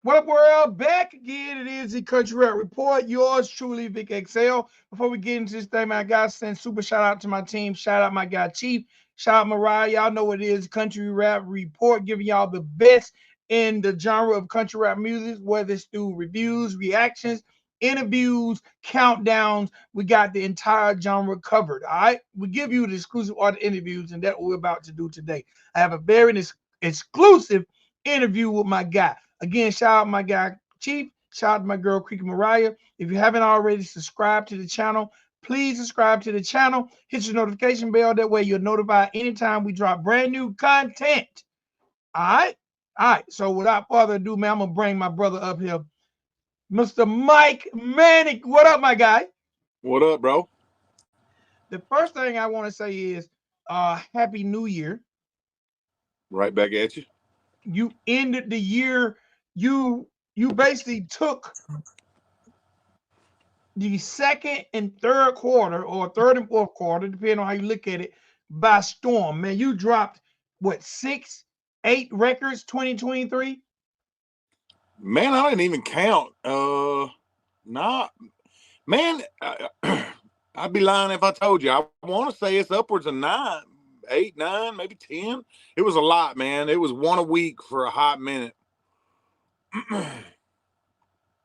What up, world? Back again. It is the Country Rap Report. Yours truly, Vic XL. Before we get into this thing, man, I got to send super shout out to my team. Shout out my guy Chief. Shout out Mariah. Y'all know what it is. Country Rap Report, giving y'all the best in the genre of country rap music, whether it's through reviews, reactions, interviews, countdowns. We got the entire genre covered. All right. We give you the exclusive art interviews, and that's what we're about to do today. I have a very exclusive interview with my guy. Again, shout out my guy Chief. Shout out to my girl Creaky Mariah. If you haven't already subscribed to the channel, please subscribe to the channel. Hit your notification bell. That way you're notified anytime we drop brand new content. All right? All right. So without further ado, man, I'm going to bring my brother up here, Mr. Mike Manik. What up, my guy? What up, bro? The first thing I want to say is Happy New Year. Right back at you. You ended the year. You basically took the second and third quarter, or third and fourth quarter, depending on how you look at it, by storm. Man, you dropped what, 8 records 2023? Man, I didn't even count. Nah, man, I'd be lying if I told you. I want to say it's upwards of 9, 8, 9, maybe 10. It was a lot, man. It was one a week for a hot minute.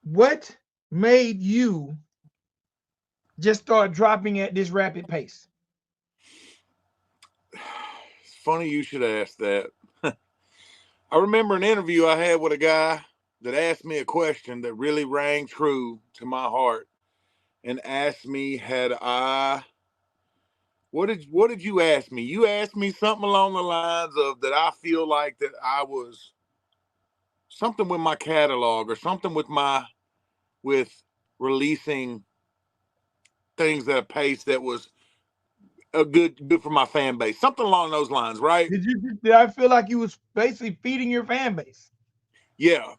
What made you just start dropping at this rapid pace? It's funny you should ask that. I remember an interview I had with a guy that asked me a question that really rang true to my heart, and asked me, had I what did you ask me? You asked me something along the lines of that I feel like that I was something with my catalog, or something with releasing things at a pace that was a good for my fan base. Something along those lines, right? Did I feel like you was basically feeding your fan base? Yeah.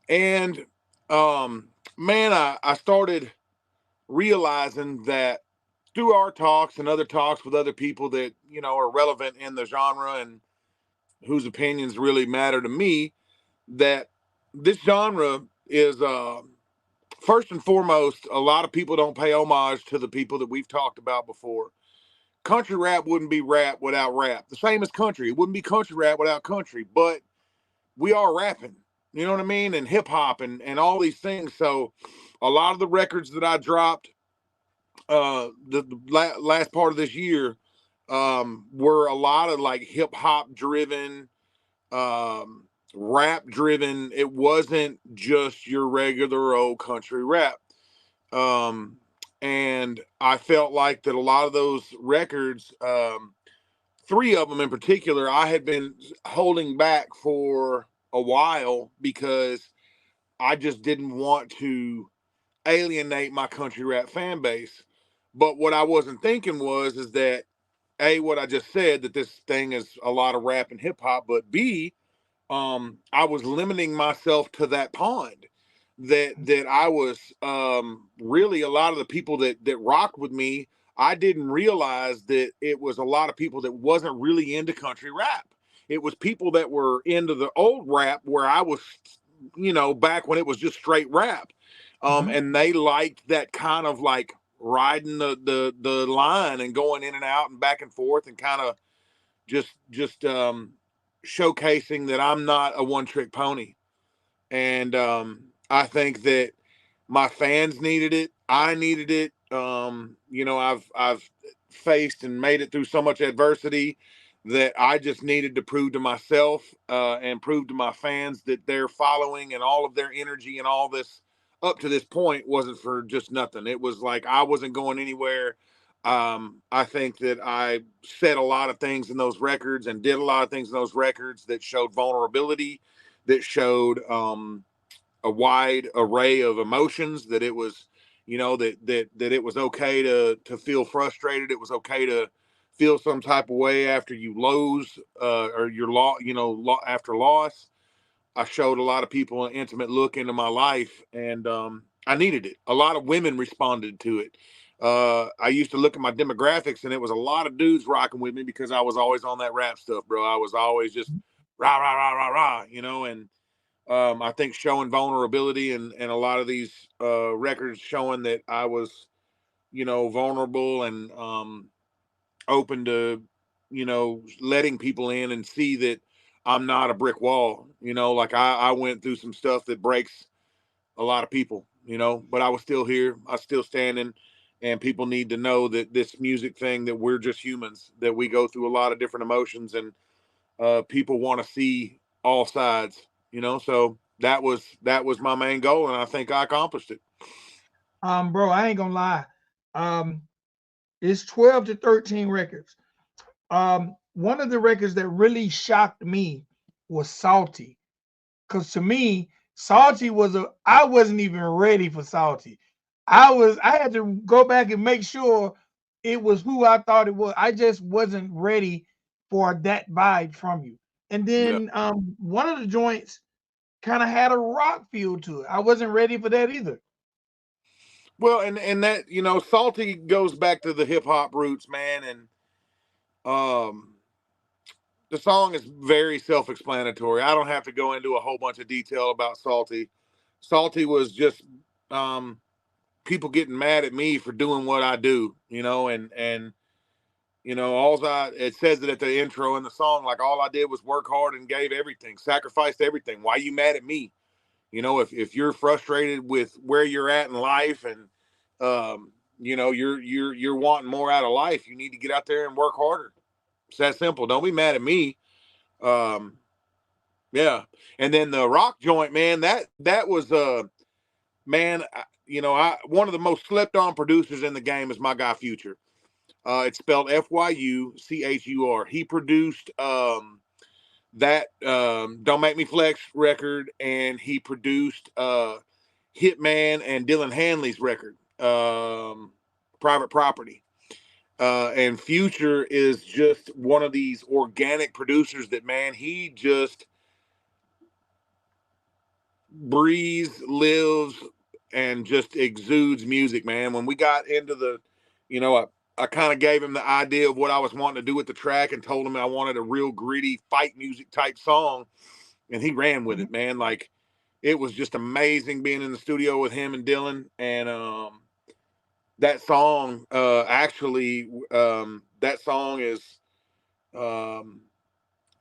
And man, I started realizing that through our talks and other talks with other people that, are relevant in the genre and whose opinions really matter to me, that this genre is first and foremost, a lot of people don't pay homage to the people that we've talked about before. Country rap wouldn't be rap without rap. The same as country. It wouldn't be country rap without country, but we are rapping. You know what I mean? And hip hop and all these things. So a lot of the records that I dropped the last part of this year were a lot of like hip hop driven, rap driven. It wasn't just your regular old country rap. Um, and I felt like that a lot of those records, 3 of them in particular, I had been holding back for a while because I just didn't want to alienate my country rap fan base. But what I wasn't thinking is that A, what I just said, that this thing is a lot of rap and hip hop, but B, I was limiting myself to that pond. That I was really, a lot of the people that rocked with me, I didn't realize that it was a lot of people that wasn't really into country rap. It was people that were into the old rap where I was, back when it was just straight rap. Mhm. And they liked that kind of like riding the line and going in and out and back and forth, and kind of just showcasing that I'm not a one trick pony. And I think that my fans needed it. I needed it. I've faced and made it through so much adversity that I just needed to prove to myself and prove to my fans that their following and all of their energy and all this up to this point wasn't for just nothing. It was like I wasn't going anywhere. I think that I said a lot of things in those records and did a lot of things in those records that showed vulnerability, that showed a wide array of emotions. That it was, that it was okay to feel frustrated. It was okay to feel some type of way after you lose or your after loss. I showed a lot of people an intimate look into my life, and I needed it. A lot of women responded to it. I used to look at my demographics, and it was a lot of dudes rocking with me because I was always on that rap stuff, bro. I was always just rah rah rah rah rah, and I think showing vulnerability, and a lot of these records showing that I was, vulnerable and open to, letting people in and see that I'm not a brick wall. Like I went through some stuff that breaks a lot of people, but I was still here. I was still standing. And people need to know that this music thing, that we're just humans, that we go through a lot of different emotions, and people want to see all sides, So that was my main goal, and I think I accomplished it. Bro, I ain't gonna lie. Um, it's 12 to 13 records. One of the records that really shocked me was Salty. Cause to me, Salty was I wasn't even ready for Salty. I had to go back and make sure it was who I thought it was. I just wasn't ready for that vibe from you. And Yeah. then one of the joints kind of had a rock feel to it. I wasn't ready for that either. Well, and that, Salty goes back to the hip hop roots, man, and um the song is very self-explanatory. I don't have to go into a whole bunch of detail about Salty. Salty was just um people getting mad at me for doing what I do, and all it says it at the intro in the song, like all I did was work hard and gave everything, sacrificed everything. Why you mad at me? If you're frustrated with where you're at in life, and you're wanting more out of life, you need to get out there and work harder. It's that simple. Don't be mad at me. Um, yeah. And then the rock joint, man, that was man, I one of the most slept on producers in the game is my guy Future. It's spelled Fyuchur. He produced that Don't Make Me Flex record, and he produced Hitman and Dylan Hanley's record, Private Property. And Future is just one of these organic producers that, man, he just breathes, lives, and just exudes music, man. When we got into I kind of gave him the idea of what I was wanting to do with the track, and told him I wanted a real gritty fight music type song, and he ran with Mhm. it, man. Like, it was just amazing being in the studio with him and Dylan. And that song, that song is, um,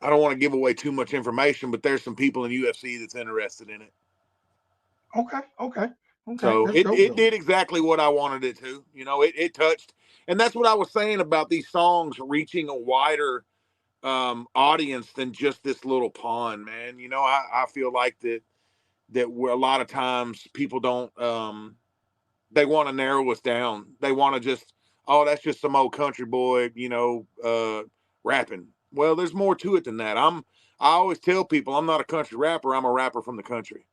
I don't want to give away too much information, but there's some people in UFC that's interested in it. Okay, okay, okay. So That's dope it though. did exactly what I wanted it to. It touched, and that's what I was saying about these songs reaching a wider audience than just this little pond, man. I feel like that a lot of times people don't they want to narrow us down. They want to just, oh, that's just some old country boy, rapping. Well, there's more to it than that. I always tell people I'm not a country rapper. I'm a rapper from the country.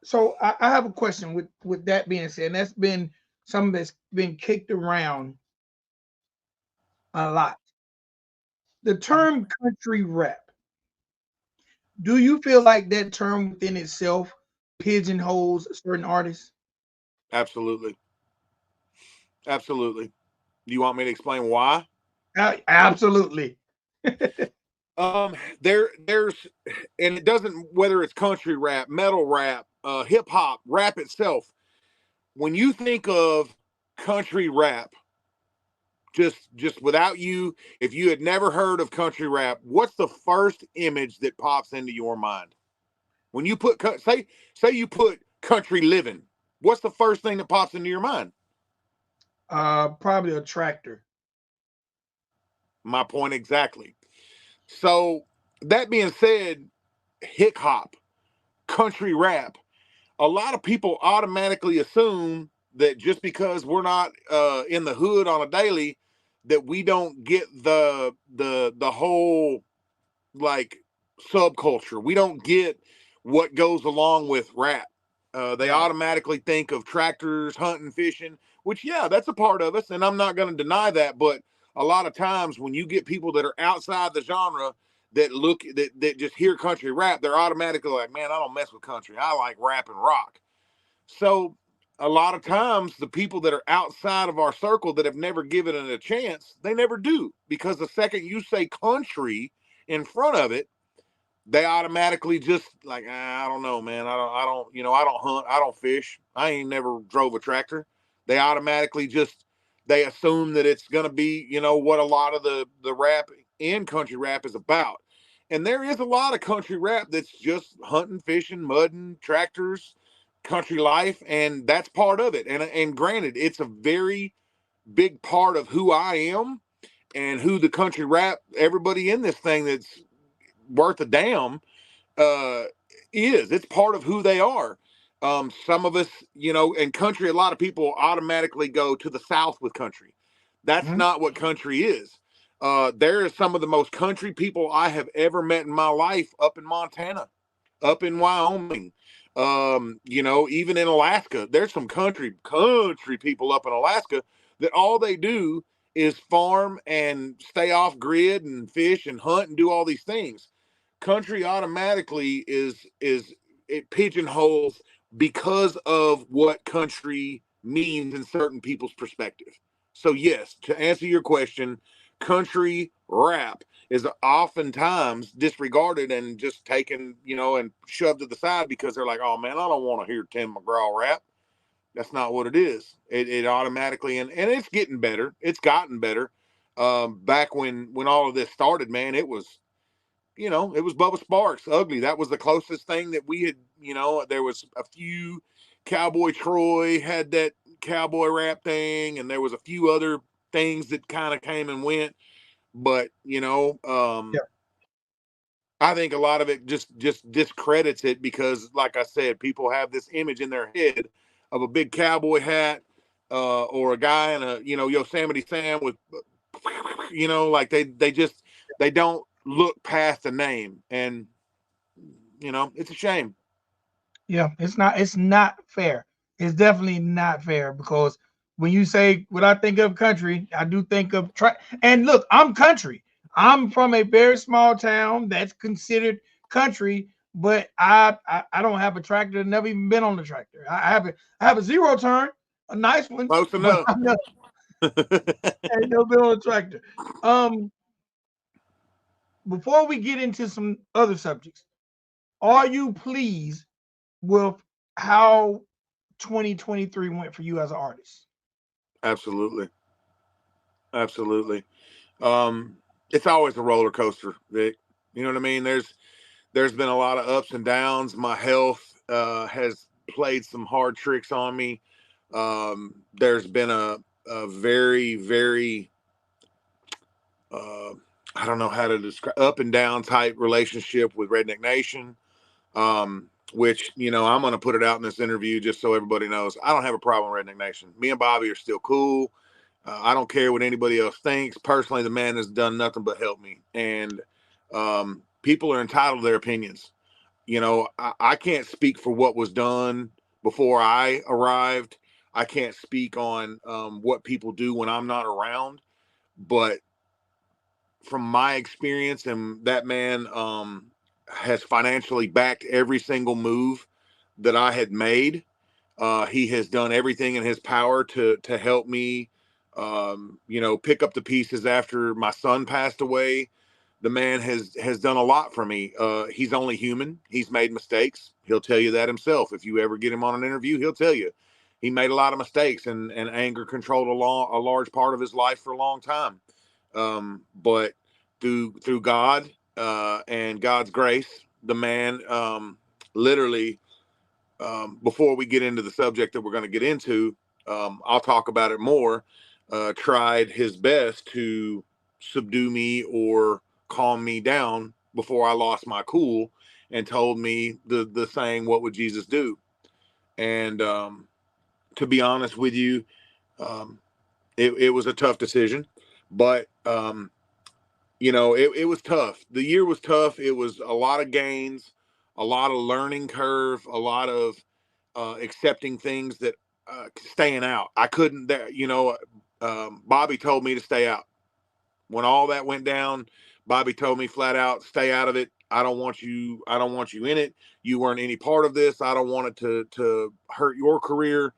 So I have a question with that being said, and that's been something that's been kicked around a lot. The term country rap. Do you feel like that term within itself pigeonholes certain artists? Absolutely. Absolutely. Do you want me to explain why? Absolutely. There's, and it doesn't, whether it's country rap, metal rap, hip hop, rap itself. When you think of country rap, just without you, if you had never heard of country rap, what's the first image that pops into your mind? When you put, say you put country living, what's the first thing that pops into your mind? Probably a tractor. My point exactly. So that being said, hip hop, country rap, a lot of people automatically assume that just because we're not in the hood on a daily, that we don't get the whole, like, subculture. We don't get what goes along with rap. They Right. automatically think of tractors, hunting, fishing, which, yeah, that's a part of us, and I'm not going to deny that. But a lot of times when you get people that are outside the genre, that just hear country rap, they're automatically like, man, I don't mess with country. I like rap and rock. So a lot of times the people that are outside of our circle that have never given it a chance, they never do, because the second you say country in front of it, they automatically just like, I don't know, man. I don't hunt. I don't fish. I ain't never drove a tractor. They automatically just, they assume that it's going to be, what a lot of the rap in country rap is about. And there is a lot of country rap that's just hunting, fishing, mudding, tractors, country life. And that's part of it. And granted, it's a very big part of who I am and who the country rap, everybody in this thing that's worth a damn uh, is. It's part of who they are. Some of us, in country, a lot of people automatically go to the South with country. That's Mhm. not what country is. There are some of the most country people I have ever met in my life up in Montana, up in Wyoming, even in Alaska. There's some country people up in Alaska that all they do is farm and stay off grid and fish and hunt and do all these things. Country automatically is it pigeonholes because of what country means in certain people's perspective. So yes, to answer your question, country rap is oftentimes disregarded and just taken, and shoved to the side because they're like, oh man, I don't want to hear Tim McGraw rap. That's not what it is. It automatically, and it's getting better. It's gotten better. Back when all of this started, man, it was Bubba Sparks, Ugly. That was the closest thing that we had, there was a few. Cowboy Troy had that cowboy rap thing, and there was a few other things that kind of came and went. But, Yeah. I think a lot of it just discredits it because, like I said, people have this image in their head of a big cowboy hat or a guy in a, Yosemite Sam with, like they don't look past the name. And it's a shame. Yeah, it's not fair. It's definitely not fair because when you say when I think of country, I do think of and look, I'm country. I'm from a very small town that's considered country, but I don't have a tractor, never even been on the tractor. I have a zero turn, a nice one, Close but enough. I ain't never been on a tractor. Um, before we get into some other subjects, are you pleased with how 2023 went for you as an artist? Absolutely. Absolutely. Um, it's always a roller coaster, Vic. You know what I mean? There's been a lot of ups and downs. My health has played some hard tricks on me. There's been a very, very uh, I don't know how to describe, up and down type relationship with Redneck Nation. Which, I'm going to put it out in this interview just so everybody knows. I don't have a problem with Redneck Nation. Me and Bobby are still cool. I don't care what anybody else thinks. Personally, the man has done nothing but help me. And people are entitled to their opinions. I can't speak for what was done before I arrived. I can't speak on what people do when I'm not around. But from my experience, and that man has financially backed every single move that I had made. He has done everything in his power to help me, pick up the pieces after my son passed away. The man has done a lot for me. He's only human. He's made mistakes. He'll tell you that himself. If you ever get him on an interview, he'll tell you he made a lot of mistakes, and anger controlled a large part of his life for a long time. But through God and God's grace, the man literally, before we get into the subject that we're going to get into, I'll talk about it more. Tried his best to subdue me or calm me down before I lost my cool, and told me the saying, "What would Jesus do?" And to be honest with you, um, it was a tough decision, but it was tough. The year was tough. It was a lot of gains, a lot of learning curve, a lot of accepting things that staying out. I couldn't, Bobby told me to stay out. When all that went down, Bobby told me flat out, stay out of it. I don't want you. I don't want you in it. You weren't any part of this. I don't want it to hurt your career.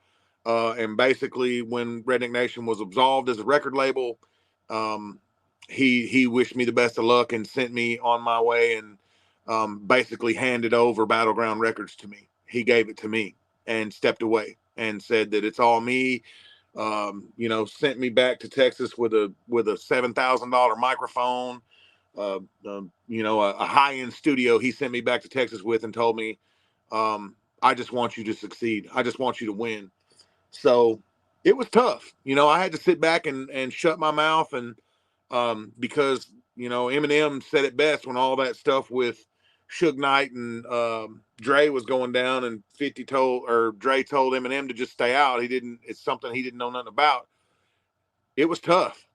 And basically, when Redneck Nation was absolved as a record label, um, he wished me the best of luck and sent me on my way. And basically handed over Battleground Records to me. He gave it to me and stepped away and said that it's all me. Sent me back to Texas with a $7,000 microphone, a high end studio. He sent me back to Texas with and told me, I just want you to succeed. I just want you to win. So it was tough. I had to sit back and shut my mouth and because Eminem said it best when all that stuff with Suge Knight and Dre was going down, and 50 told or Dre told Eminem to just stay out. He didn't. It's something he didn't know nothing about. It was tough,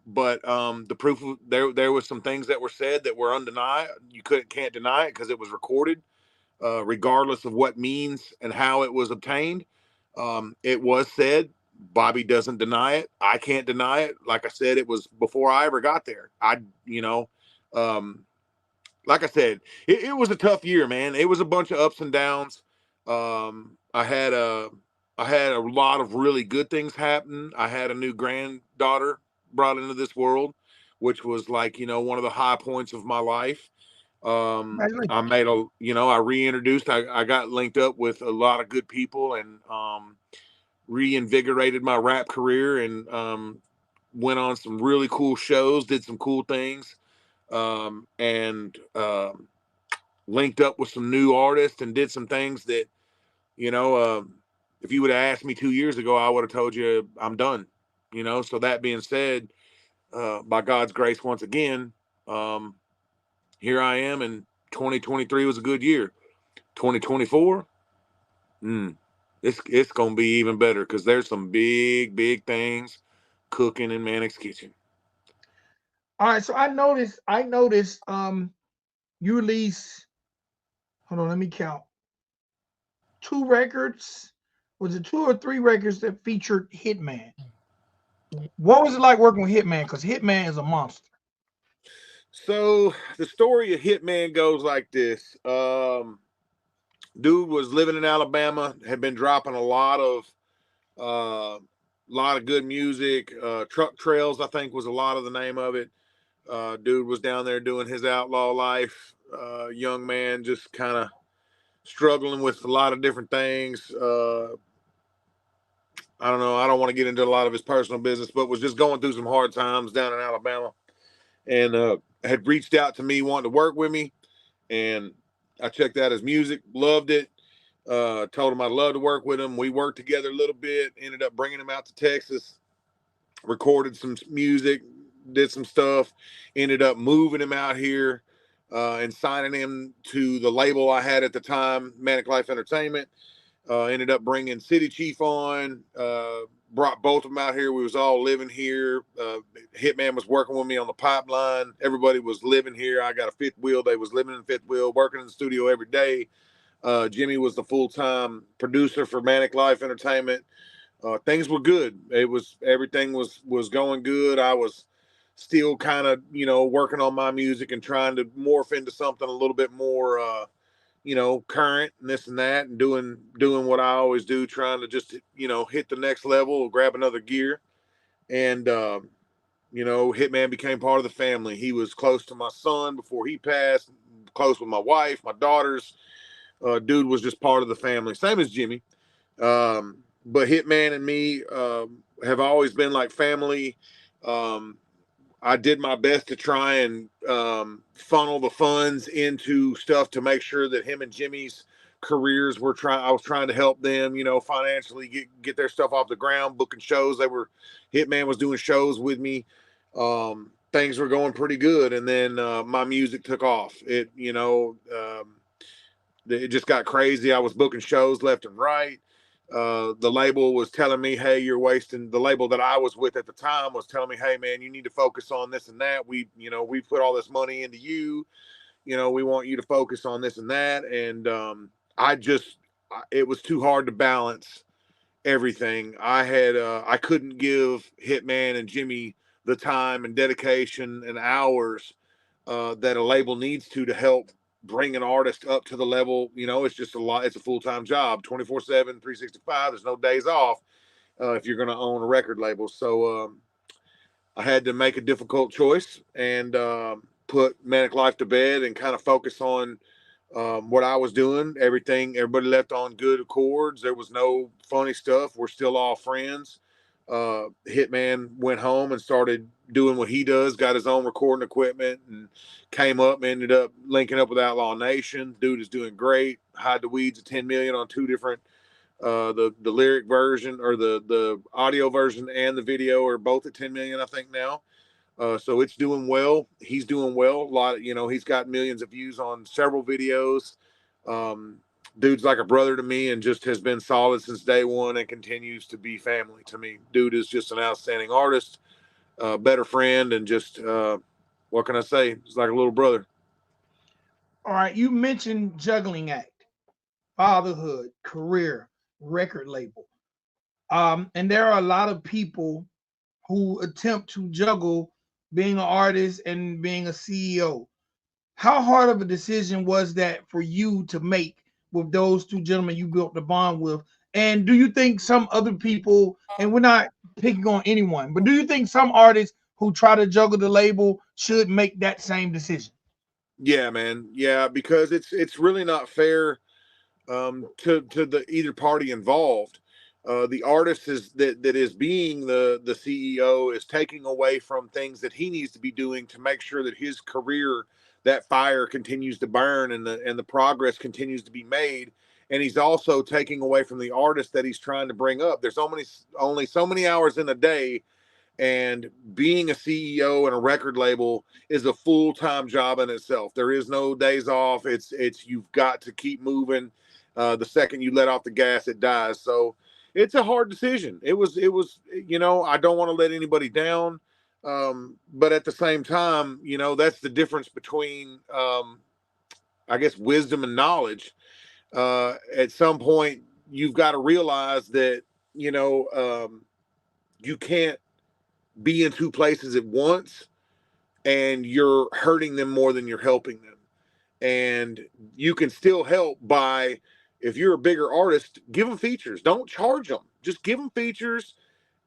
but the proof of, there was some things that were said that were undeniable. You can't deny it because it was recorded, regardless of what means and how it was obtained. It was said. Bobby doesn't deny it. I can't deny it. Like I said, it was before I ever got there. Um, like I said, it was a tough year, man. It was a bunch of ups and downs. I had a lot of really good things happen. I had a new granddaughter brought into this world, which was like one of the high points of my life. I made I reintroduced. I got linked up with a lot of good people and reinvigorated my rap career and went on some really cool shows, did some cool things, and linked up with some new artists and did some things that, if you would have asked me 2 years ago, I would have told you I'm done. So that being said, by God's grace, once again, um, here I am, and 2023 was a good year. 2024, it's gonna be even better because there's some big things cooking in Manik's kitchen. All right, so I noticed you released, hold on, let me count. Two records. Was it two or three records that featured Hitman? What was it like working with Hitman? Because Hitman is a monster. So the story of Hitman goes like this. Dude was living in Alabama, had been dropping a lot of good music. Truck Trails, I think, was a lot of the name of it. Dude was down there doing his outlaw life. Young man, just kind of struggling with a lot of different things. I don't know. I don't want to get into a lot of his personal business, but was just going through some hard times down in Alabama, and had reached out to me wanting to work with me, and I checked out his music, loved it. Told him I'd love to work with him. We worked together a little bit. Ended up bringing him out to Texas, recorded some music, did some stuff. Ended up moving him out here and signing him to the label I had at the time, Manic Life Entertainment. Ended up bringing City Chief on. Brought both of them out here. We was all living here. Hitman was working with me on the pipeline. Everybody was living here. I got a fifth wheel. They was living in the fifth wheel, working in the studio every day. Jimmy was the full-time producer for Manic Life Entertainment. Things were good. Everything was going good. I was still kind of working on my music and trying to morph into something a little bit more current and this and that, and doing what I always do, trying to just hit the next level, grab another gear. And Hitman became part of the family. He was close to my son before he passed, close with my wife, my daughters. Dude was just part of the family, same as Jimmy. But Hitman and me have always been like family. Um, I did my best to try and funnel the funds into stuff to make sure that him and Jimmy's careers were trying. I was trying to help them, financially get their stuff off the ground, booking shows. Hitman was doing shows with me. Things were going pretty good, and then my music took off. It just got crazy. I was booking shows left and right. The label was telling me, hey, you're wasting. The label that I was with at the time was telling me, hey, man, you need to focus on this and that. We put all this money into you. We want you to focus on this and that. And it was too hard to balance everything. I couldn't give Hitman and Jimmy the time and dedication and hours that a label needs to help bring an artist up to the level. It's just a lot. It's a full-time job, 24/7, 365. There's no days off if you're going to own a record label. So I had to make a difficult choice, and put Manic Life to bed and kind of focus on what I was doing. Everybody left on good accords. There was no funny stuff. We're still all friends. Hitman went home and started doing what he does, got his own recording equipment, and came up and ended up linking up with Outlaw Nation. Dude is doing great. Hide the Weeds of 10 million on two different the lyric version, or the audio version and the video are both at 10 million, I think now. So it's doing well. He's doing well. A lot, he's got millions of views on several videos. Um, Dude's like a brother to me and just has been solid since day one and continues to be family to me. Dude is just an outstanding artist, better friend, and just what can I say? He's like a little brother. All right, you mentioned juggling act, fatherhood, career, record label. And there are a lot of people who attempt to juggle being an artist and being a CEO. How hard of a decision was that for you to make with those two gentlemen you built the bond with? And do you think some other people, and we're not picking on anyone, but do you think some artists who try to juggle the label should make that same decision? Yeah, man. Yeah, because it's really not fair to the either party involved. The artist that is being the CEO is taking away from things that he needs to be doing to make sure that his career, that fire continues to burn, and the progress continues to be made. And he's also taking away from the artist that he's trying to bring up. There's only so many hours in a day, and being a CEO and a record label is a full-time job in itself. There is no days off. It's you've got to keep moving. The second you let off the gas, it dies. So it's a hard decision. It was I don't want to let anybody down, but at the same time, that's the difference between I guess wisdom and knowledge. At some point you've got to realize that you can't be in two places at once, and you're hurting them more than you're helping them. And you can still help by, if you're a bigger artist, give them features. Don't charge them. Just give them features.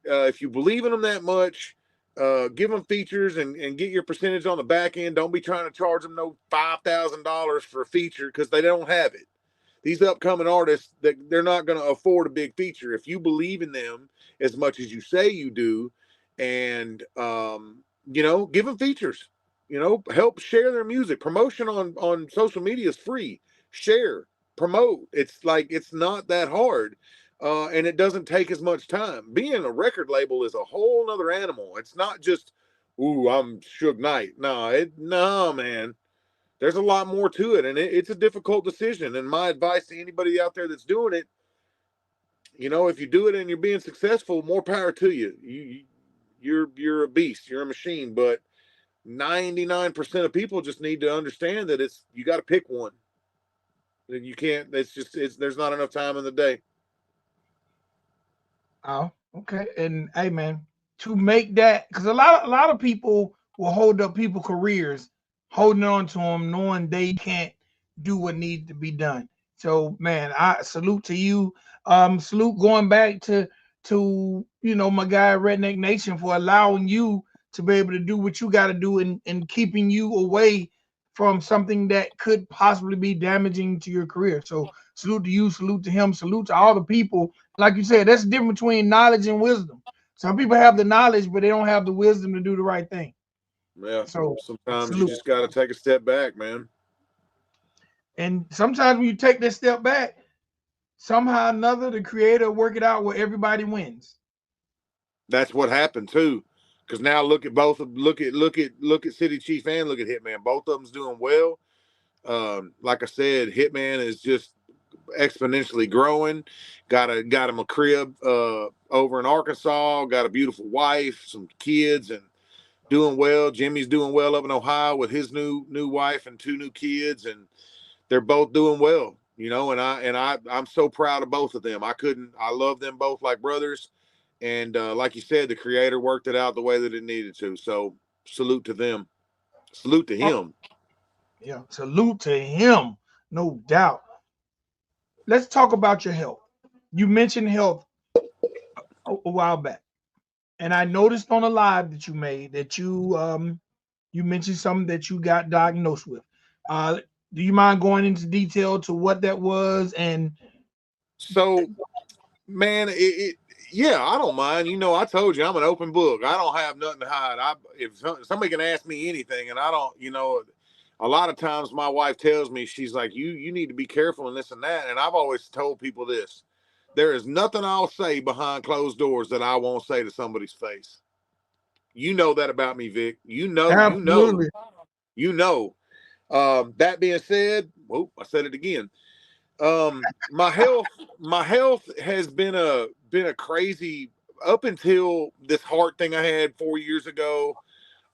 If you believe in them that much, give them features, and get your percentage on the back end. Don't be trying to charge them no $5,000 for a feature because they don't have it. These upcoming artists, that they're not going to afford a big feature. If you believe in them as much as you say you do, and give them features, help share their music. Promotion on social media is free. Share, promote. It's not that hard. And it doesn't take as much time. Being a record label is a whole nother animal. It's not just, ooh, I'm Suge Knight. No, man, there's a lot more to it, and it's a difficult decision. And my advice to anybody out there that's doing it, if you do it and you're being successful, more power to you. You're a beast. You're a machine. But 99% of people just need to understand that you got to pick one. And you can't. There's not enough time in the day. Oh, okay. And hey, man, to make that, because a lot of people will hold up people careers, holding on to them, knowing they can't do what needs to be done. So, man, I salute to you. Salute going back to my guy Redneck Nation for allowing you to be able to do what you got to do, and keeping you away from something that could possibly be damaging to your career. So, salute to you, salute to him, salute to all the people. Like you said, that's the difference between knowledge and wisdom. Some people have the knowledge, but they don't have the wisdom to do the right thing. Yeah. So Sometimes you salute. just got to take a step back, man. And sometimes when you take that step back, somehow or another, the creator work it out where everybody wins. That's what happened too. Because now look at both of look at City Chief and look at Hitman. Both of them's doing well. Like I said, Hitman is just exponentially growing. Got him a crib over in Arkansas. Got a beautiful wife, some kids, and doing well. Jimmy's doing well up in Ohio with his new wife and two new kids, and they're both doing well. I'm so proud of both of them. I love them both like brothers. And like you said, the creator worked it out the way that it needed to. So salute to them. Salute to Oh, him. yeah, salute to him, no doubt. Let's talk about your health. You mentioned health a while back, and I noticed on a live that you made that you You mentioned something that you got diagnosed with. Uh, do you mind going into detail to what that was? And So, man, yeah, I don't mind. You know, I told you I'm an open book. I don't have nothing to hide. If somebody can ask me anything, and I don't, a lot of times my wife tells me, she's like, you need to be careful and this and that. And I've always told people this: there is nothing I'll say behind closed doors that I won't say to somebody's face. You know that about me, Vic. absolutely, You know. That being said, whoa, I said it again. My health has been a crazy up until this heart thing I had 4 years ago.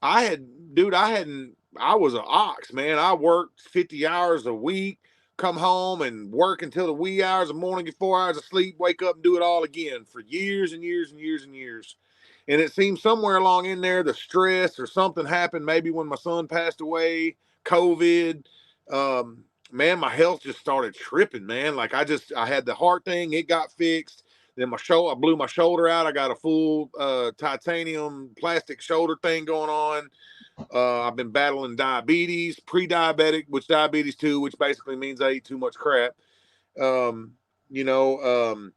I was an ox, man. I worked 50 hours a week, come home and work until the wee hours of the morning, get 4 hours of sleep, wake up and do it all again for years and years and years and years. And it seems somewhere along in there, the stress or something happened, maybe when my son passed away, COVID. Man, my health just started tripping, man. Like I had the heart thing, it got fixed. Then I blew my shoulder out. I got a full titanium plastic shoulder thing going on. I've been battling diabetes, pre-diabetic, which diabetes 2, which basically means I eat too much crap. Um, you know,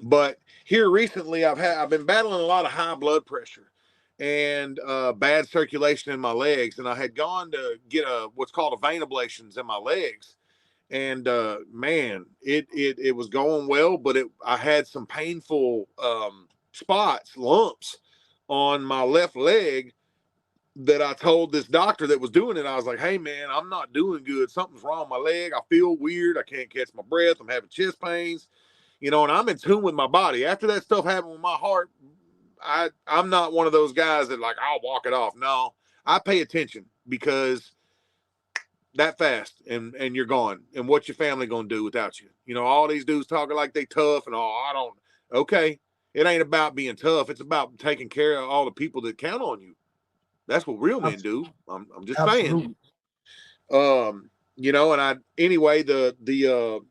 but here recently, I've been battling a lot of high blood pressure and bad circulation in my legs, and I had gone to get what's called a vein ablations in my legs, and man, it was going well, but I had some painful spots, lumps on my left leg that I told this doctor that was doing it. I was like, hey man, I'm not doing good. Something's wrong with my leg. I feel weird. I can't catch my breath. I'm having chest pains, and I'm in tune with my body. After that stuff happened with my heart, I'm not one of those guys that like, I'll walk it off. No, I pay attention because that fast and you're gone. And what's your family going to do without you? All these dudes talking like they tough and all, I don't, okay. It ain't about being tough. It's about taking care of all the people that count on you. That's what real men do. I'm just saying. absolutely. And anyway, the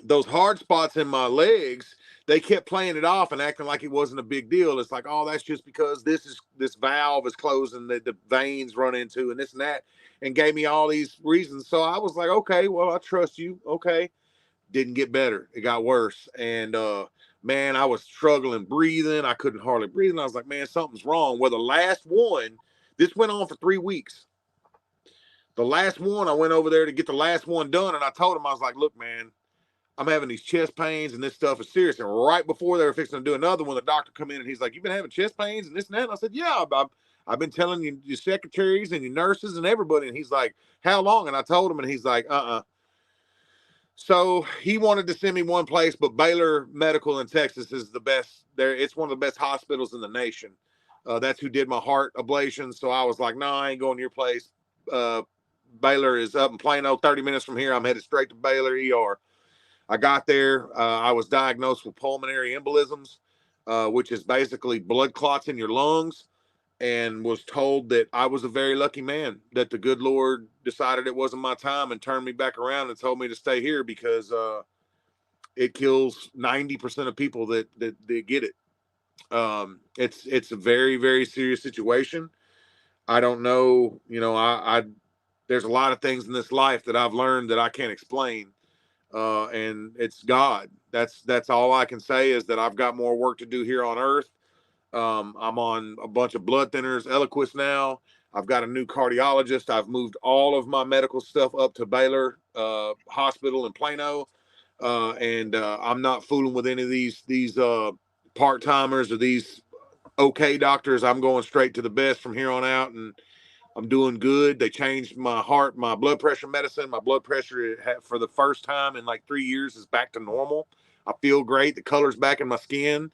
those hard spots in my legs, they kept playing it off and acting like it wasn't a big deal. It's like, oh, that's just because this valve is closing that the veins run into and this and that, and gave me all these reasons. So I was like, okay, well, I trust you. Okay. Didn't get better. It got worse. And man, I was struggling breathing. I couldn't hardly breathe. And I was like, man, something's wrong. Well, the last one, this went on for 3 weeks. The last one, I went over there to get the last one done, and I told him, I was like, look, man, I'm having these chest pains, and this stuff is serious. And right before they were fixing to do another one, the doctor come in, and he's like, you've been having chest pains and this and that? And I said, yeah, I've been telling you, your secretaries and your nurses and everybody. And he's like, how long? And I told him, and he's like, So he wanted to send me one place, but Baylor Medical in Texas is the best. It's one of the best hospitals in the nation. That's who did my heart ablation. So I was like, no, I ain't going to your place. Uh, Baylor is up in Plano, 30 minutes from here. I'm headed straight to Baylor ER. I got there. I was diagnosed with pulmonary embolisms, which is basically blood clots in your lungs, and was told that I was a very lucky man, that the good Lord decided it wasn't my time and turned me back around and told me to stay here because it kills 90% of people that get it. It's a very, very serious situation. I don't know, I there's a lot of things in this life that I've learned that I can't explain. And it's God. That's all I can say is that I've got more work to do here on earth. I'm on a bunch of blood thinners, Eliquis now. I've got a new cardiologist. I've moved all of my medical stuff up to Baylor Hospital in Plano, and I'm not fooling with any of these part timers or these okay doctors. I'm going straight to the best from here on out, and I'm doing good. They changed my blood pressure medicine. My blood pressure for the first time in like 3 years is back to normal. I feel great. The color's back in my skin.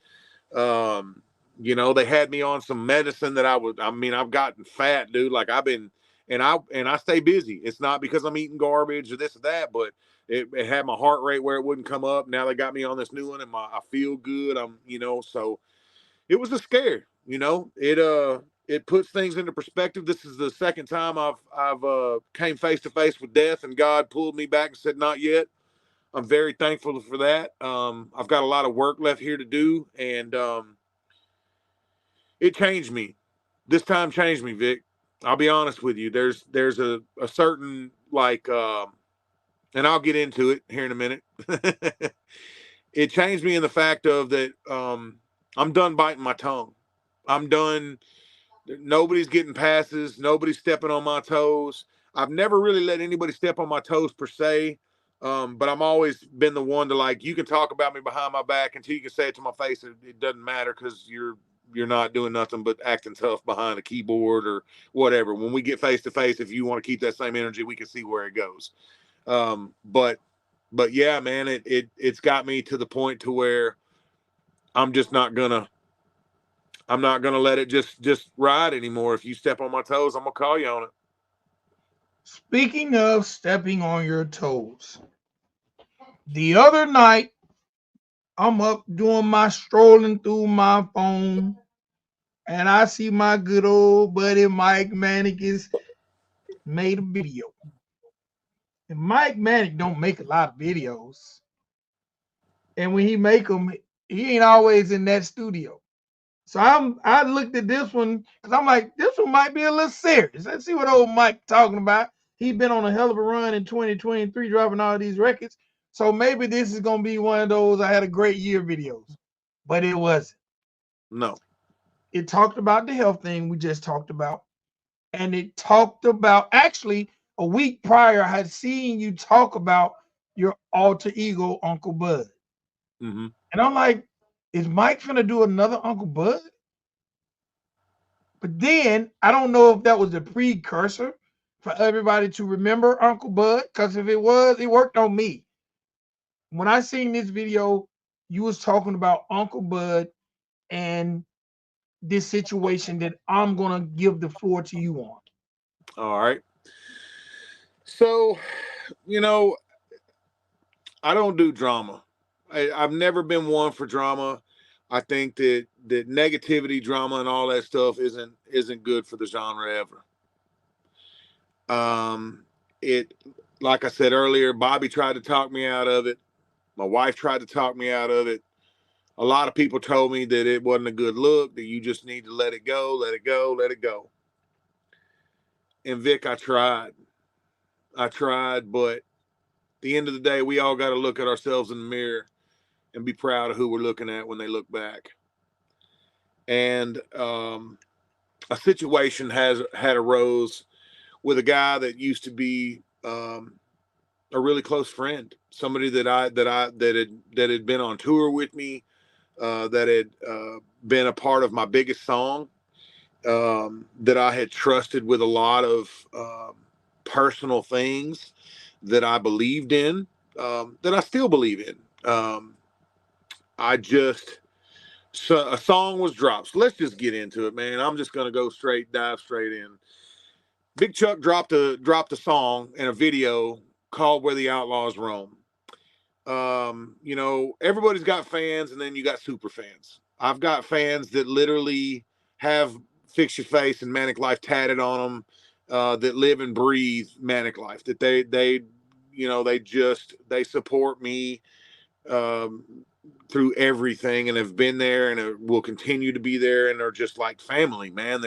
Um, they had me on some medicine that I've gotten fat, dude. Like and I stay busy. It's not because I'm eating garbage or this or that, but it had my heart rate where it wouldn't come up. Now they got me on this new one and I feel good. So it was a scare, it puts things into perspective. This is the second time I've came face to face with death, and God pulled me back and said, not yet. I'm very thankful for that. I've got a lot of work left here to do, and it changed me. This time changed me, Vic. I'll be honest with you. There's a certain like, and I'll get into it here in a minute. It changed me in the fact of that I'm done biting my tongue. I'm done. Nobody's getting passes. Nobody's stepping on my toes. I've never really let anybody step on my toes per se. But I'm always been the one to like, you can talk about me behind my back until you can say it to my face. It doesn't matter because you're not doing nothing but acting tough behind a keyboard or whatever. When we get face to face, if you want to keep that same energy, we can see where it goes. But yeah, man, it's got me to the point to where I'm just not gonna I'm not gonna let it just ride anymore. If you step on my toes, I'm gonna call you on it. Speaking of stepping on your toes, the other night I'm up doing my strolling through my phone, and I see my good old buddy Mike Manik is made a video. And Mike Manik don't make a lot of videos, and when he make them, he ain't always in that studio. So I looked at this one because I'm like, this one might be a little serious. Let's see what old Mike talking about. He been on a hell of a run in 2023, dropping all these records. So maybe this is gonna be one of those I had a great year videos, but it wasn't. No. It talked about the health thing we just talked about, and it talked about actually a week prior I had seen you talk about your alter ego Uncle Bud, Mm-hmm. and I'm like, is Mike gonna do another Uncle Bud? But then I don't know if that was a precursor for everybody to remember Uncle Bud, because if it was, it worked on me. When I seen this video, you was talking about Uncle Bud and this situation that I'm gonna give the floor to you on. All right. So, you know, I don't do drama. I've never been one for drama. I think that negativity, drama, and all that stuff isn't good for the genre ever. It like I said earlier, Bobby tried to talk me out of it. My wife tried to talk me out of it. A lot of people told me that it wasn't a good look, that you just need to let it go, let it go, let it go. And Vic, I tried. I tried, but at the end of the day, we all got to look at ourselves in the mirror and be proud of who we're looking at when they look back. And a situation has had arose with a guy that used to be a really close friend, somebody that had been on tour with me, that had been a part of my biggest song, that I had trusted with a lot of personal things that I believed in, that I still believe in. I just So a song was dropped. So let's just get into it, man. I'm just gonna dive straight in. Big Chuck dropped a song and a video called "Where the Outlaws Roam." Everybody's got fans, and then you got super fans. I've got fans that literally have "Fix Your Face" and "Manic Life" tatted on them, that live and breathe Manic Life. That they support me, um, through everything, and have been there and will continue to be there, and are just like family, man.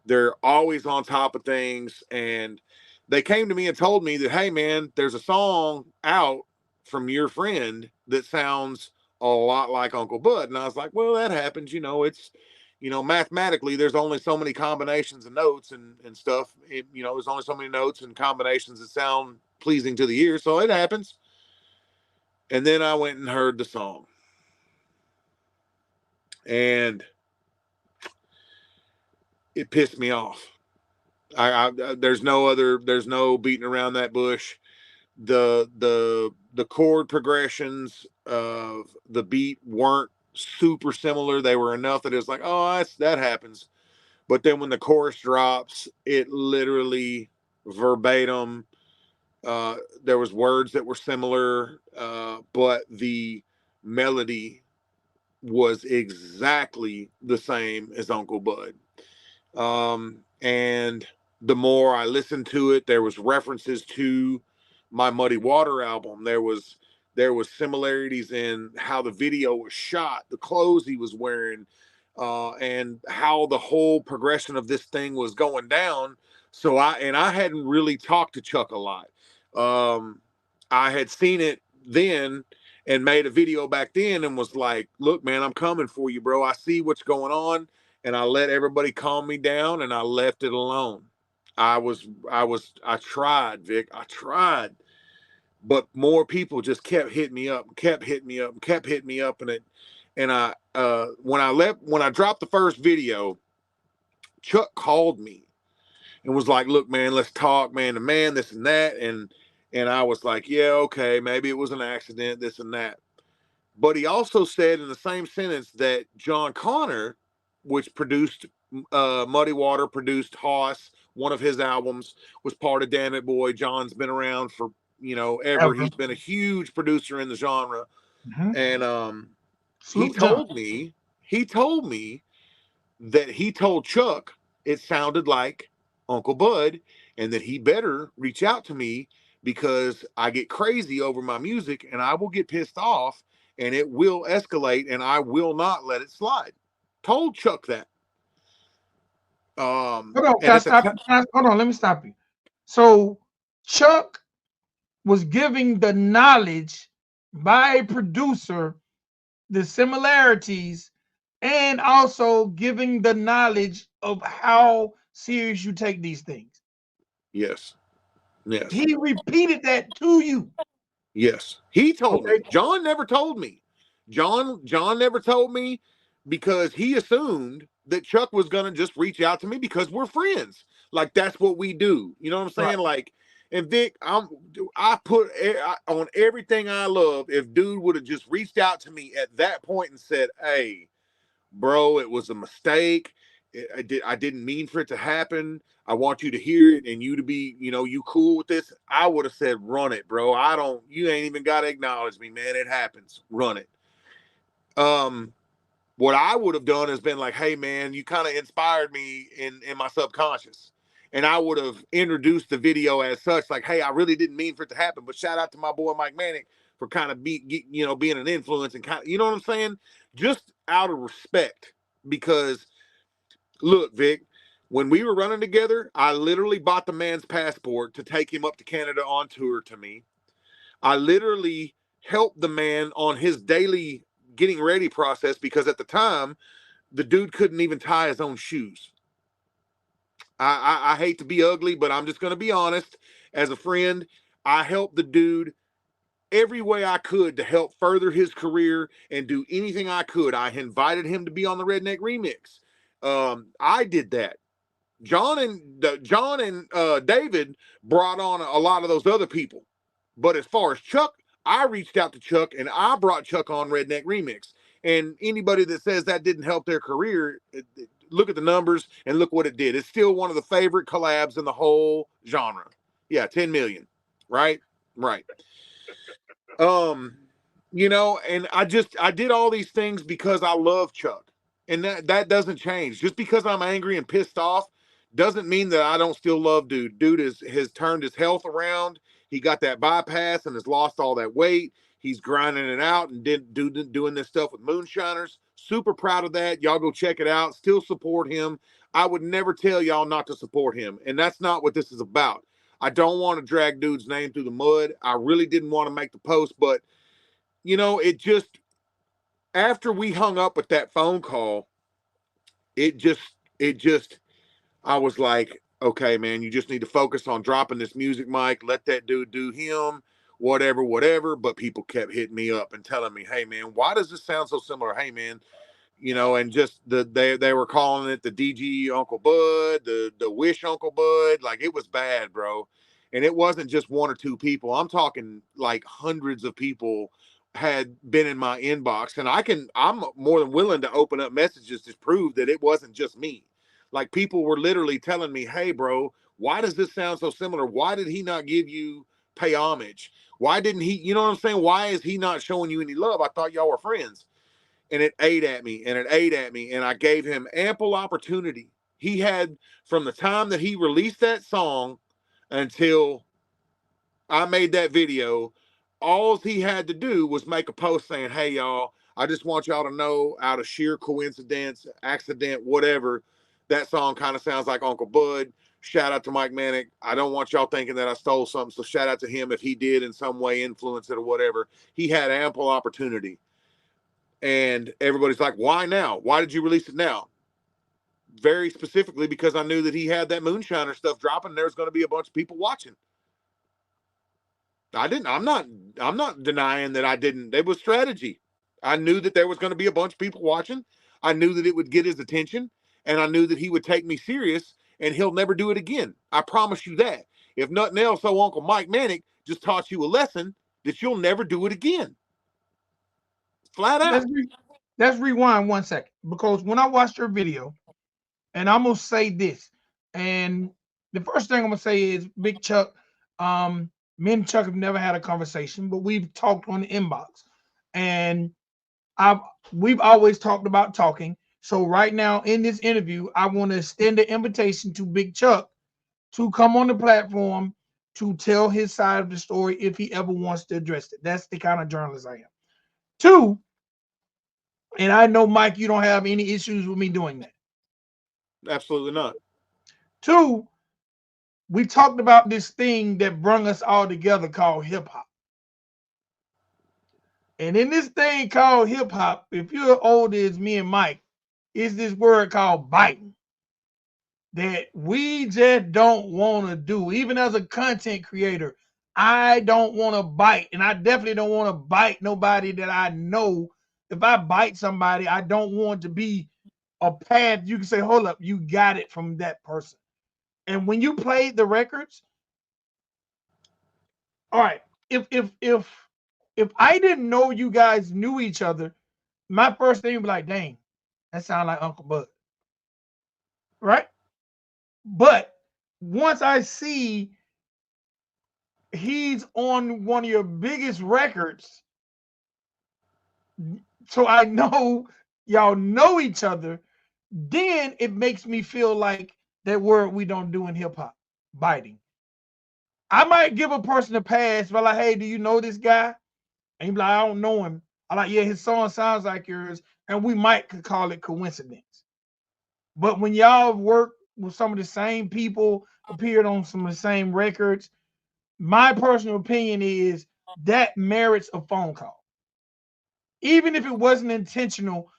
They're always on top of things, and they came to me and told me that, hey, man, there's a song out from your friend that sounds a lot like Uncle Bud. And I was like, well, that happens. Mathematically, there's only so many combinations of notes and stuff. There's only so many notes and combinations that sound pleasing to the ear, so it happens. And then I went and heard the song, and it pissed me off. There's no beating around that bush. The chord progressions of the beat weren't super similar. They were enough that it's like, oh, that happens. But then when the chorus drops, it literally verbatim. There was words that were similar, but the melody was exactly the same as Uncle Bud. And the more I listened to it, there was references to my Muddy Water album. There was similarities in how the video was shot, the clothes he was wearing, and how the whole progression of this thing was going down. So I hadn't really talked to Chuck a lot. Um, I had seen it then and made a video back then and was like, look, man, I'm coming for you, bro. I see what's going on. And I let everybody calm me down and I left it alone. I tried, Vic. I tried, but more people just kept hitting me up, kept hitting me up, kept hitting me up. And when I dropped the first video, Chuck called me and was like, look, man, let's talk, man to man, this and that. And I was like, yeah, okay, maybe it was an accident, this and that. But he also said in the same sentence that John Connor, which produced Muddy Water, produced Hoss, one of his albums, was part of Damn It Boy. John's been around for, ever. Ever. He's been a huge producer in the genre. Mm-hmm. And he Salute John. told me, he told me that he told Chuck it sounded like Uncle Bud and that he better reach out to me because I get crazy over my music and I will get pissed off and it will escalate and I will not let it slide. Told Chuck that. Hold on, can And I at the stop time, you? Hold on, let me stop you. So Chuck was giving the knowledge by a producer, the similarities, and also giving the knowledge of how serious you take these things. yes, yes. He repeated that to you. Yes, he told Okay. me. John never told me. John never told me because he assumed that Chuck was gonna just reach out to me because we're friends. Like that's what we do. You know what I'm Right. saying? Like, and Vic, I put on everything I love. If dude would have just reached out to me at that point and said, "Hey, bro, it was a mistake. I didn't mean for it to happen. I want you to hear it and you to be, you cool with this." I would have said, run it, bro. You ain't even got to acknowledge me, man. It happens. Run it. Um, what I would have done is been like, hey, man, you kind of inspired me in my subconscious. And I would have introduced the video as such, like, hey, I really didn't mean for it to happen, but shout out to my boy Mike Manik for kind of being an influence and kind of, you know what I'm saying? Just out of respect, because look, Vic, when we were running together, I literally bought the man's passport to take him up to Canada on tour to me. I literally helped the man on his daily getting ready process because at the time, the dude couldn't even tie his own shoes. I hate to be ugly, but I'm just going to be honest. As a friend, I helped the dude every way I could to help further his career and do anything I could. I invited him to be on the Redneck Remix. I did that. John and David brought on a lot of those other people, but as far as Chuck, I reached out to Chuck and I brought Chuck on Redneck Remix. And anybody that says that didn't help their career, look at the numbers and look what it did. It's still one of the favorite collabs in the whole genre. Yeah, 10 million. Right? Right. Um, and I did all these things because I love Chuck. And that doesn't change. Just because I'm angry and pissed off doesn't mean that I don't still love dude. Dude has turned his health around. He got that bypass and has lost all that weight. He's grinding it out and doing this stuff with moonshiners. Super proud of that. Y'all go check it out. Still support him. I would never tell y'all not to support him. And that's not what this is about. I don't want to drag dude's name through the mud. I really didn't want to make the post, but it just, after we hung up with that phone call, it just I was like, okay, man, you just need to focus on dropping this music, Mike. Let that dude do him, whatever, whatever. But people kept hitting me up and telling me, hey, man, why does this sound so similar? Hey, man, and just they were calling it the DG Uncle Bud, the Wish Uncle Bud. Like, it was bad, bro. And it wasn't just one or two people. I'm talking like hundreds of people had been in my inbox, and I'm more than willing to open up messages to prove that it wasn't just me. Like, people were literally telling me, hey, bro, why does this sound so similar? Why did he not give you pay homage? Why didn't he, you know what I'm saying? Why is he not showing you any love? I thought y'all were friends. And it ate at me and it ate at me. And I gave him ample opportunity. He had, from the time that he released that song until I made that video, all he had to do was make a post saying, hey, y'all, I just want y'all to know, out of sheer coincidence, accident, whatever, that song kind of sounds like Uncle Bud. Shout out to Mike Manik. I don't want y'all thinking that I stole something, so shout out to him if he did in some way influence it or whatever. He had ample opportunity. And everybody's like, why now? Why did you release it now? Very specifically because I knew that he had that Moonshiner stuff dropping. And there was going to be a bunch of people watching. I'm not denying that I didn't. It was strategy. I knew that there was going to be a bunch of people watching. I knew that it would get his attention, and I knew that he would take me serious, and he'll never do it again. I promise you that. If nothing else, so Uncle Mike Manik just taught you a lesson that you'll never do it again. Flat out. Let's rewind 1 second, because when I watched your video, and I'm gonna say this, and the first thing I'm gonna say is, Big Chuck, me and Chuck have never had a conversation, but we've talked on the inbox, and I've we've always talked about talking. So right now in this interview, I want to extend the invitation to Big Chuck to come on the platform to tell his side of the story if he ever wants to address it. That's the kind of journalist I am. Two, and I know, Mike, you don't have any issues with me doing that. Absolutely not. Two, we talked about this thing that brung us all together called hip hop. And in this thing called hip hop, if you're older as me and Mike, is this word called biting that we just don't want to do. Even as a content creator, I don't want to bite, and I definitely don't want to bite nobody that I know. If I bite somebody, I don't want to be a path you can say, hold up, you got it from that person. And when you played the records, all right, if I didn't know you guys knew each other, my first thing would be like, dang, that sounds like Uncle Bud, right? But once I see he's on one of your biggest records, so I know y'all know each other, then it makes me feel like that word we don't do in hip hop, biting. I might give a person a pass, but like, hey, do you know this guy? And you be like, I don't know him. I'm like, yeah, his song sounds like yours, and we might could call it coincidence. But when y'all work with some of the same people, appeared on some of the same records, my personal opinion is that merits a phone call. Even if it wasn't intentional,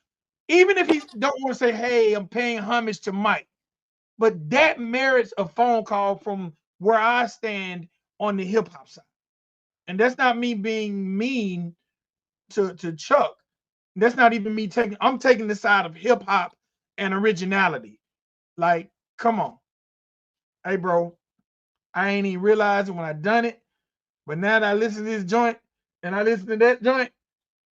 even if he don't want to say, hey, I'm paying homage to Mike, but that merits a phone call from where I stand on the hip hop side. And that's not me being mean to Chuck. That's not even me I'm taking the side of hip hop and originality. Like, come on. Hey, bro, I ain't even realizing when I done it, but now that I listen to this joint and I listen to that joint,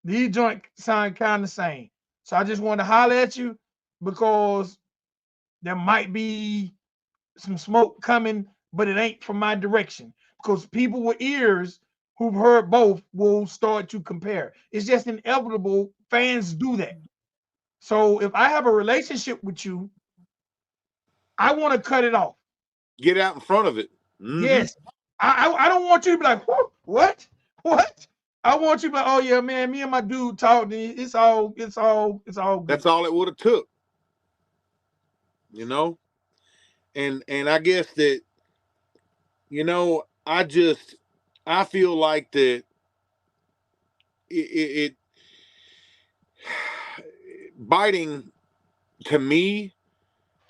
these joints sound kind of the same. So I just wanted to holler at you because there might be some smoke coming, but it ain't from my direction. Because people with ears who've heard both will start to compare. It's just inevitable. Fans do that. So if I have a relationship with you, I want to cut it off. Get out in front of it. Mm-hmm. Yes. I don't want you to be like, what? What? I want you to be like, oh yeah, man, me and my dude talked. It's all good. That's all it would have took. You know? And I guess that, I feel like that it biting, to me,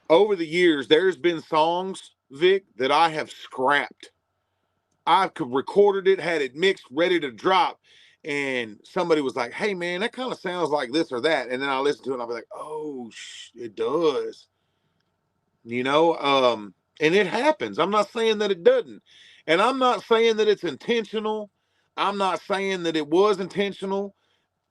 over the years, there's been songs, Vic, that I have scrapped. I could recorded it, had it mixed, ready to drop, and somebody was like, hey man, that kind of sounds like this or that. And then I listen to it and I'll be like, oh, it does. And it happens. I'm not saying that it doesn't. And I'm not saying that it's intentional. I'm not saying that it was intentional.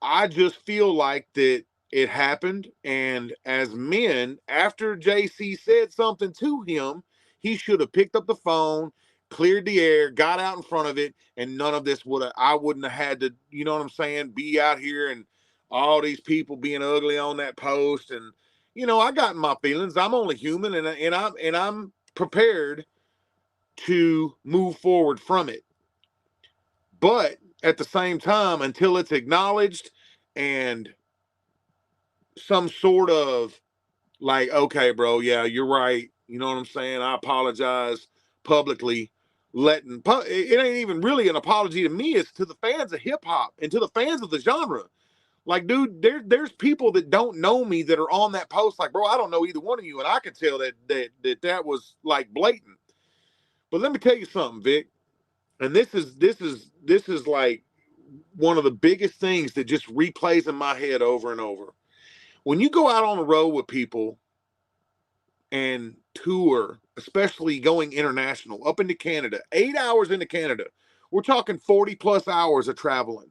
I just feel like that it happened. And as men, after JC said something to him, he should have picked up the phone, cleared the air, got out in front of it, and none of this I wouldn't have had to, you know what I'm saying, be out here and all these people being ugly on that post. And, I got my feelings. I'm only human, and I'm prepared to move forward from it. But at the same time, until it's acknowledged and some sort of like, okay, bro, yeah, you're right. You know what I'm saying? I apologize publicly. It ain't even really an apology to me. It's to the fans of hip hop and to the fans of the genre. Like, dude, there's people that don't know me that are on that post. Like, bro, I don't know either one of you, and I could tell that was like blatant. But let me tell you something, Vic. And this is like one of the biggest things that just replays in my head over and over. When you go out on the road with people and tour, especially going international, up into Canada, 8 hours into Canada, we're talking 40 plus hours of traveling.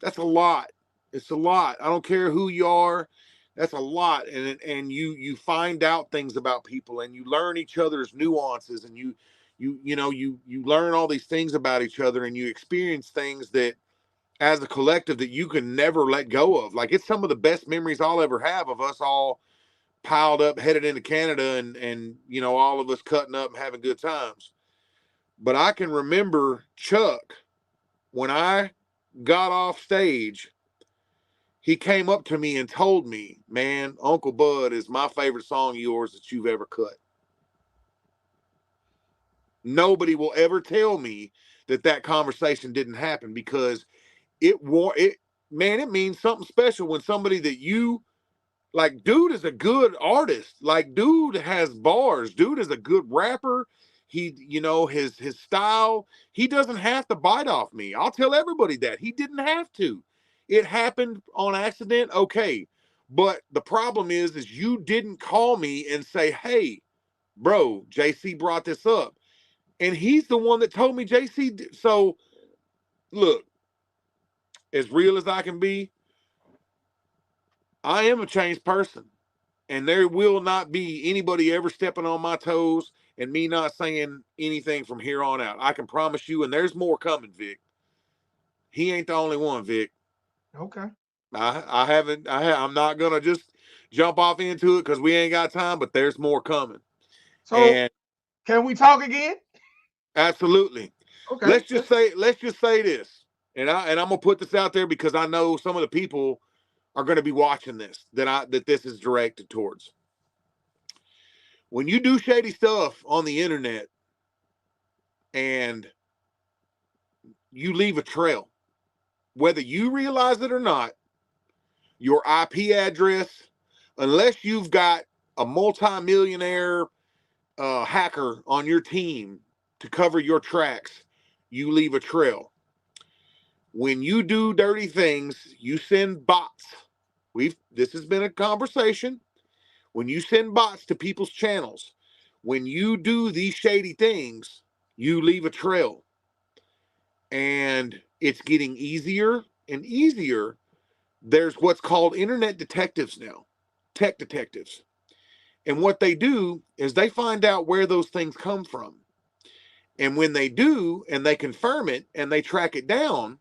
That's a lot. It's a lot. I don't care who you are. That's a lot. And you find out things about people and you learn each other's nuances and you learn all these things about each other and you experience things that as a collective that you can never let go of. Like, it's some of the best memories I'll ever have of us all piled up, headed into Canada, and all of us cutting up and having good times. But I can remember Chuck, when I got off stage, he came up to me and told me, man, Uncle Bud is my favorite song of yours that you've ever cut. Nobody will ever tell me that conversation didn't happen, because it means something special when somebody that you like, dude is a good artist. Like, dude has bars. Dude is a good rapper. He, his style, he doesn't have to bite off me. I'll tell everybody that. He didn't have to. It happened on accident, okay. But the problem is you didn't call me and say, hey, bro, JC brought this up. And he's the one that told me, JC. So, look, as real as I can be, I am a changed person. And there will not be anybody ever stepping on my toes and me not saying anything from here on out. I can promise you, and there's more coming, Vic. He ain't the only one, Vic. Okay. I'm not gonna just jump off into it because we ain't got time, but there's more coming. So And can we talk again? absolutely. Okay. Let's just say this. And I'm gonna put this out there because I know some of the people are gonna be watching this that this is directed towards. When you do shady stuff on the internet and you leave a trail, whether you realize it or not, your IP address, unless you've got a multimillionaire hacker on your team to cover your tracks, you leave a trail. When you do dirty things, you send bots. This has been a conversation. When you send bots to people's channels, when you do these shady things, you leave a trail. And it's getting easier and easier. There's what's called internet detectives now, tech detectives. And what they do is they find out where those things come from. And when they do, and they confirm it and they track it down,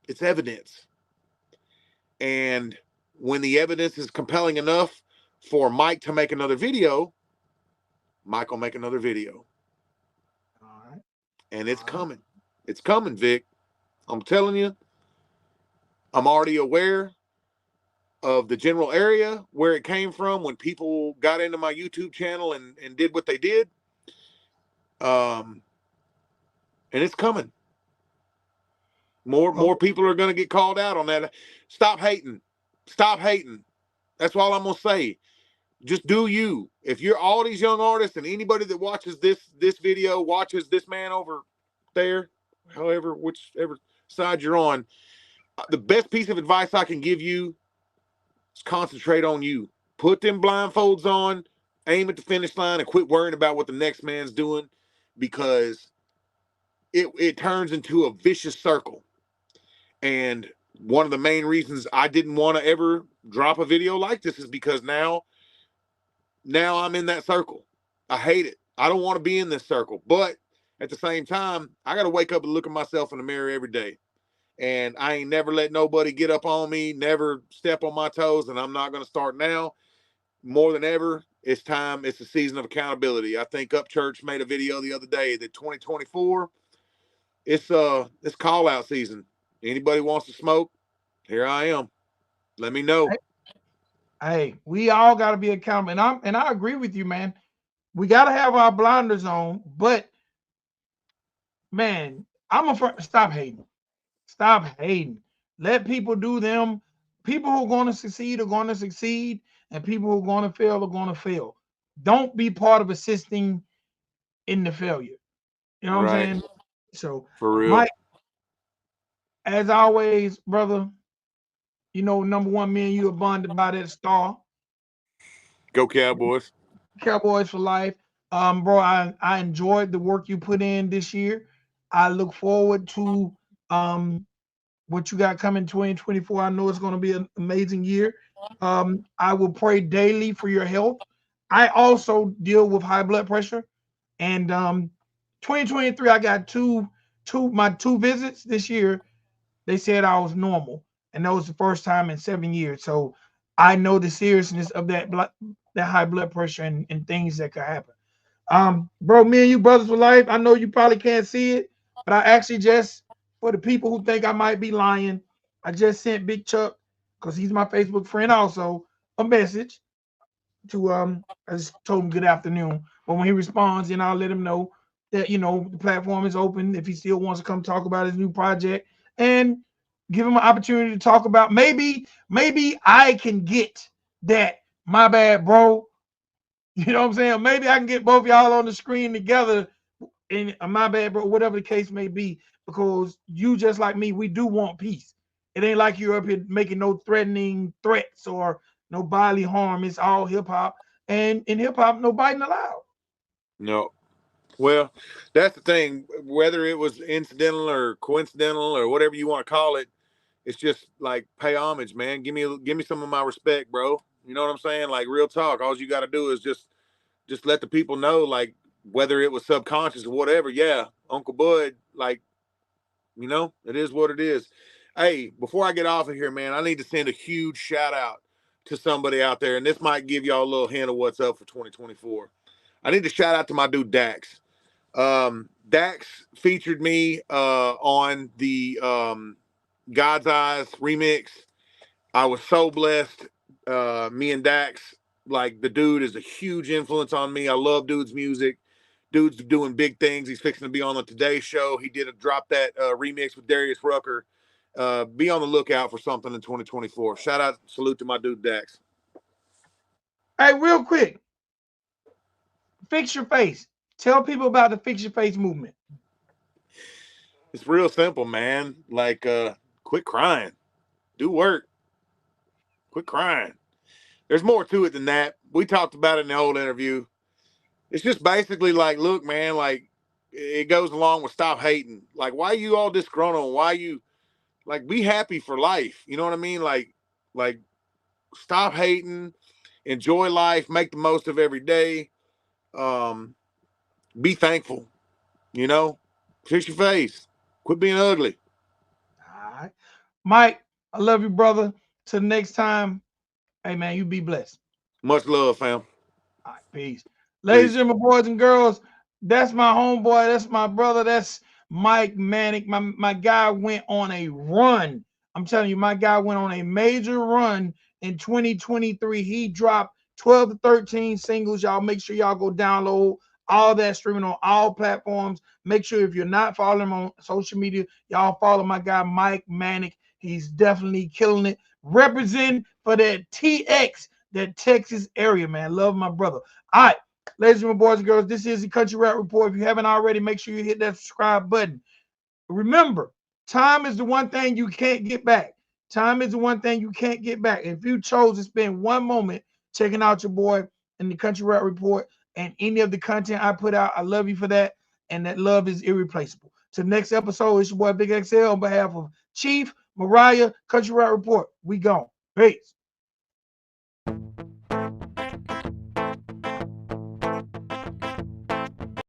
it's evidence. And when the evidence is compelling enough for Mike to make another video, Mike will make another video. All right. And it's coming. It's coming, Vic. I'm telling you, I'm already aware of the general area where it came from when people got into my YouTube channel and did what they did. And it's coming. More people are going to get called out on that. Stop hating. Stop hating. That's all I'm going to say. Just do you. If you're all these young artists and anybody that watches this video, watches this man over there, whichever side you're on, the best piece of advice I can give you is concentrate on you. Put them blindfolds on, aim at the finish line, and quit worrying about what the next man's doing, because it turns into a vicious circle. And one of the main reasons I didn't want to ever drop a video like this is because now I'm in that circle. I hate it. I don't want to be in this circle. But at the same time, I got to wake up and look at myself in the mirror every day. And I ain't never let nobody get up on me, never step on my toes, and I'm not going to start now. More than ever, it's time. It's a season of accountability. I think Upchurch made a video the other day that 2024, it's call out season. Anybody wants to smoke, Here I am. Let me know. Hey, we all got to be accountable, and I agree with you, man. We got to have our blinders on, but man, stop hating. Stop hating. Let people do them. People who are going to succeed are going to succeed, and people who are going to fail are going to fail. Don't be part of assisting in the failure. You know what I'm Right. saying? So, For real. Mike, as always, brother, you know, number one, me and you are bonded by that star. Go Cowboys. Cowboys for life. Bro, I enjoyed the work you put in this year. I look forward to what you got coming 2024. I know it's going to be an amazing year. I will pray daily for your health. I also deal with high blood pressure, and 2023 I got two visits this year. They said I was normal, and that was the first time in 7 years. So I know the seriousness of that high blood pressure and things that could happen. Bro, me and you brothers for life. I know you probably can't see it, but I actually just, for the people who think I might be lying, I just sent Big Chuck, because he's my Facebook friend also, a message to I just told him good afternoon. But when he responds, then I'll let him know that the platform is open if he still wants to come talk about his new project, and give him an opportunity to talk about, maybe I can get that my bad bro. You know what I'm saying? Maybe I can get both y'all on the screen together in my bad bro, whatever the case may be, because you, just like me, we do want peace. It ain't like you're up here making no threatening threats or no bodily harm. It's all hip hop, and in hip hop, no biting allowed. No. Well, that's the thing. Whether it was incidental or coincidental or whatever you want to call it, it's just like pay homage, man. Give me some of my respect, bro. You know what I'm saying? Like real talk. All you got to do is just let the people know, like whether it was subconscious or whatever. Yeah, Uncle Bud, like it is what it is. Hey, before I get off of here, man, I need to send a huge shout out to somebody out there, and this might give y'all a little hint of what's up for 2024. I need to shout out to my dude Dax. Dax featured me on the God's Eyes remix. I was so blessed. Me and Dax, like the dude is a huge influence on me. I love dude's music. Dude's doing big things. He's fixing to be on the Today Show. He did drop that remix with Darius Rucker. Be on the lookout for something in 2024. Shout out, salute to my dude Dax. Hey, real quick, fix your face. Tell people about the fix your face movement. It's real simple, man. Like, quit crying, do work, quit crying. There's more to it than that. We talked about it in the whole interview. It's just basically like, look, man, like it goes along with stop hating. Like, why are you all disgruntled? Why you like be happy for life? You know what I mean? Like stop hating, enjoy life, make the most of every day. Um, be thankful, you know, fix your face, quit being ugly. All right. Mike, I love you, brother. Till next time, hey man, you be blessed. Much love, fam. All right, peace. Ladies Peace. and gentlemen, boys and girls, that's my homeboy. That's my brother. That's Mike Manik. My guy went on a run. I'm telling you, my guy went on a major run in 2023. He dropped 12 to 13 singles. Y'all make sure y'all go download all that, streaming on all platforms. Make sure if you're not following him on social media, y'all follow my guy Mike Manik. He's definitely killing it. Representing for that TX, that Texas area, man. Love my brother. All right, ladies and gentlemen, boys and girls, this is the Country Rap Report. If you haven't already, make sure you hit that subscribe button. Remember, time is the one thing you can't get back. Time is the one thing you can't get back. If you chose to spend one moment checking out your boy in the Country Rap Report and any of the content I put out, I love you for that. And that love is irreplaceable. To the next episode, it's your boy Big XL on behalf of Chief, Mariah, Country Rap Report. We gone. Peace.